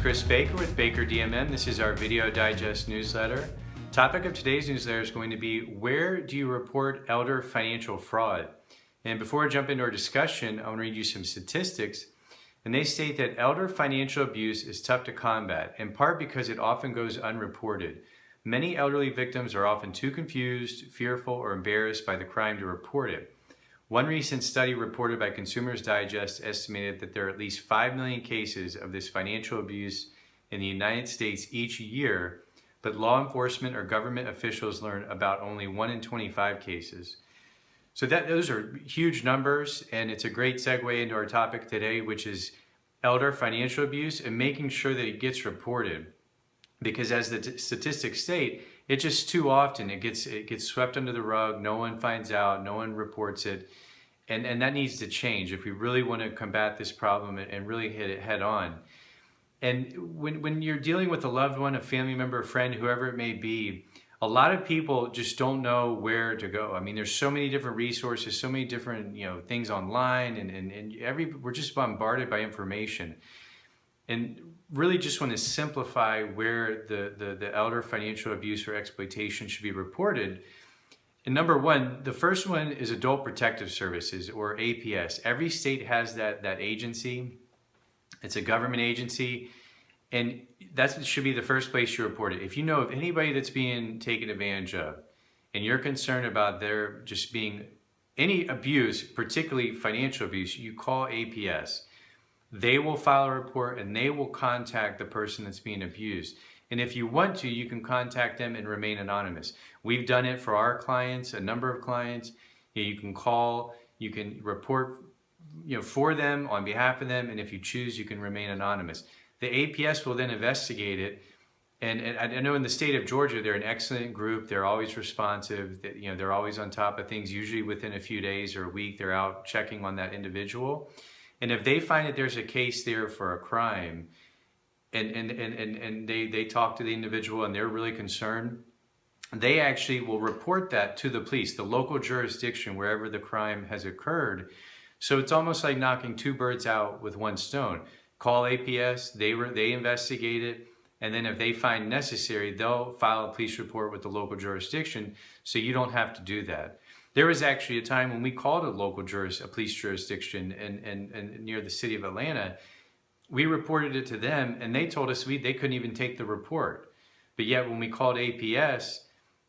Chris Baker with Baker DMM. This is our video digest newsletter. Topic of today's newsletter is going to be, where do you report elder financial fraud? And before I jump into our discussion, I want to read you some statistics. And they state that elder financial abuse is tough to combat, in part because it often goes unreported. Many elderly victims are often too confused, fearful, or embarrassed by the crime to report it. One recent study reported by Consumers Digest estimated that there are at least 5 million cases of this financial abuse in the United States each year, but law enforcement or government officials learn about only 1 in 25 cases. So those are huge numbers, and it's a great segue into our topic today, which is elder financial abuse and making sure that it gets reported. Because as the statistics state, it just too often it gets swept under the rug. No one finds out, no one reports it, and that needs to change if we really want to combat this problem and really hit it head on. And when you're dealing with a loved one, a family member, a friend, whoever it may be, a lot of people just don't know where to go. I mean, there's so many different resources, so many different things online, and we're just bombarded by information. And really just want to simplify where the elder financial abuse or exploitation should be reported. And number one, the first one is Adult Protective Services, or APS. Every state has that agency. It's a government agency, and that should be the first place you report it. If you know of anybody that's being taken advantage of, and you're concerned about there just being any abuse, particularly financial abuse, you call APS. They will file a report and they will contact the person that's being abused. And if you want to, you can contact them and remain anonymous. We've done it for our clients, a number of clients. You can call, you can report for them, on behalf of them, and if you choose, you can remain anonymous. The APS will then investigate it. And I know in the state of Georgia, they're an excellent group. They're always responsive. They're always on top of things. Usually within a few days or a week, they're out checking on that individual. And if they find that there's a case there for a crime, and they talk to the individual and they're really concerned, they actually will report that to the police, the local jurisdiction, wherever the crime has occurred. So it's almost like knocking two birds out with one stone. Call APS, they investigate it, and then if they find necessary, they'll file a police report with the local jurisdiction, so you don't have to do that. There was actually a time when we called a police jurisdiction and near the city of Atlanta. We reported it to them, and they told us they couldn't even take the report. But yet when we called APS,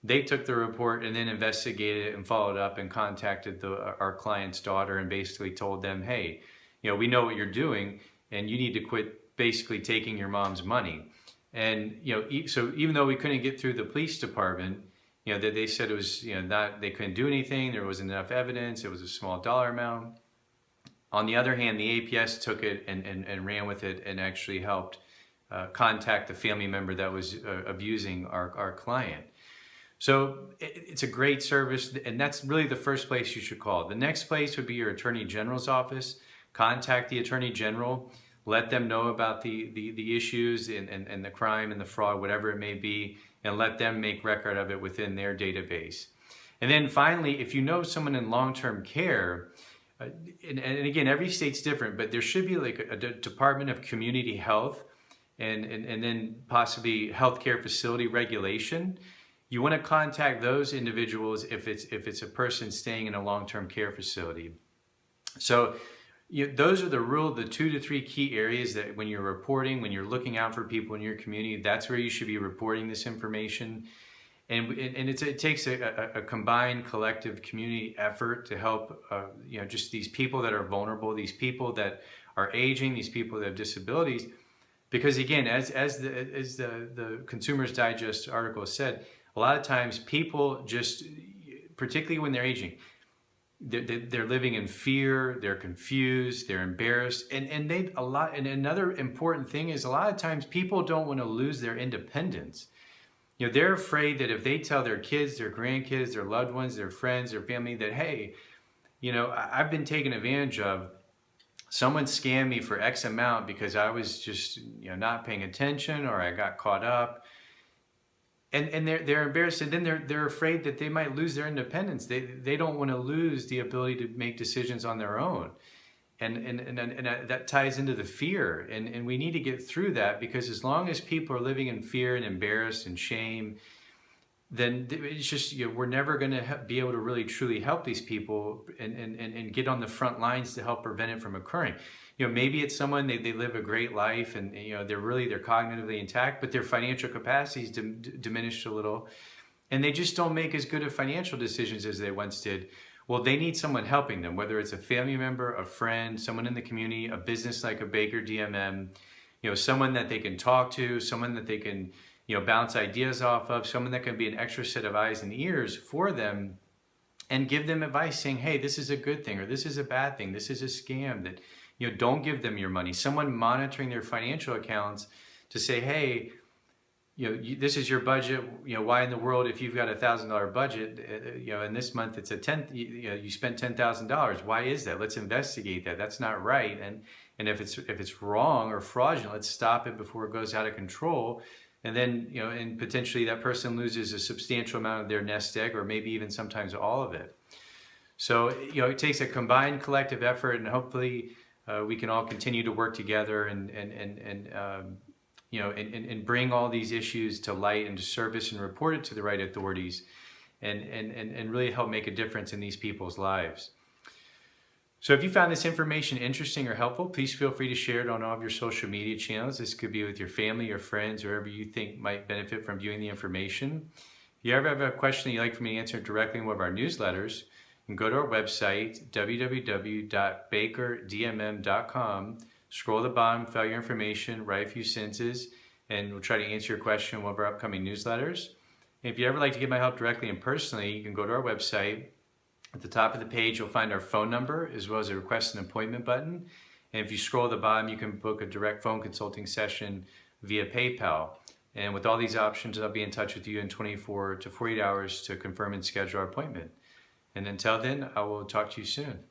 they took the report and then investigated it and followed up and contacted our client's daughter and basically told them, hey, we know what you're doing, and you need to quit basically taking your mom's money. And so even though we couldn't get through the police department, that they said it was, they couldn't do anything, there wasn't enough evidence, it was a small dollar amount. On the other hand, the APS took it and ran with it and actually helped contact the family member that was abusing our client. So it's a great service, and that's really the first place you should call. The next place would be your Attorney General's office. Contact the Attorney General, let them know about the issues and the crime and the fraud, whatever it may be, and let them make record of it within their database. And then finally, if you know someone in long-term care, and again, every state's different, but there should be like a Department of Community Health and then possibly healthcare facility regulation. You want to contact those individuals if it's a person staying in a long-term care facility. So those are the 2 to 3 key areas that when you're reporting, when you're looking out for people in your community, that's where you should be reporting this information. And it takes a combined collective community effort to help just these people that are vulnerable, these people that are aging, these people that have disabilities. Because again, as the Consumers Digest article said, a lot of times people just, particularly when they're aging, they're living in fear, they're confused, they're embarrassed, and another important thing is a lot of times people don't want to lose their independence. They're afraid that if they tell their kids, their grandkids, their loved ones, their friends, their family that, hey, I've been taken advantage of, someone scammed me for X amount because I was just not paying attention, or I got caught up. And they're embarrassed, and then they're afraid that they might lose their independence. They don't want to lose the ability to make decisions on their own. and that ties into the fear, and we need to get through that, because as long as people are living in fear and embarrassed and shame, then it's just, we're never going to be able to really truly help these people and get on the front lines to help prevent it from occurring. Maybe it's someone, they live a great life, and they're cognitively intact, but their financial capacity is diminished a little, and they just don't make as good of financial decisions as they once did. Well, they need someone helping them, whether it's a family member, a friend, someone in the community, a business like a Baker DMM, someone that they can talk to, someone that they can, bounce ideas off of, someone that can be an extra set of eyes and ears for them and give them advice saying, hey, this is a good thing, or this is a bad thing, this is a scam, that, don't give them your money. Someone monitoring their financial accounts to say, hey, this is your budget. Why in the world, if you've got $1,000 budget, and this month it's you spent $10,000. Why is that? Let's investigate that. That's not right. And if it's wrong or fraudulent, let's stop it before it goes out of control. And then, and potentially that person loses a substantial amount of their nest egg, or maybe even sometimes all of it. So, it takes a combined collective effort, and hopefully we can all continue to work together and bring all these issues to light and to surface and report it to the right authorities, and really help make a difference in these people's lives. So if you found this information interesting or helpful, please feel free to share it on all of your social media channels. This could be with your family, your friends, whoever you think might benefit from viewing the information. If you ever have a question that you'd like for me to answer directly in one of our newsletters, you can go to our website, www.bakerdmm.com, scroll to the bottom, fill out your information, write a few sentences, and we'll try to answer your question in one of our upcoming newsletters. And if you ever like to get my help directly and personally, you can go to our website. At the top of the page, you'll find our phone number, as well as a request an appointment button. And if you scroll to the bottom, you can book a direct phone consulting session via PayPal. And with all these options, I'll be in touch with you in 24 to 48 hours to confirm and schedule our appointment. And until then, I will talk to you soon.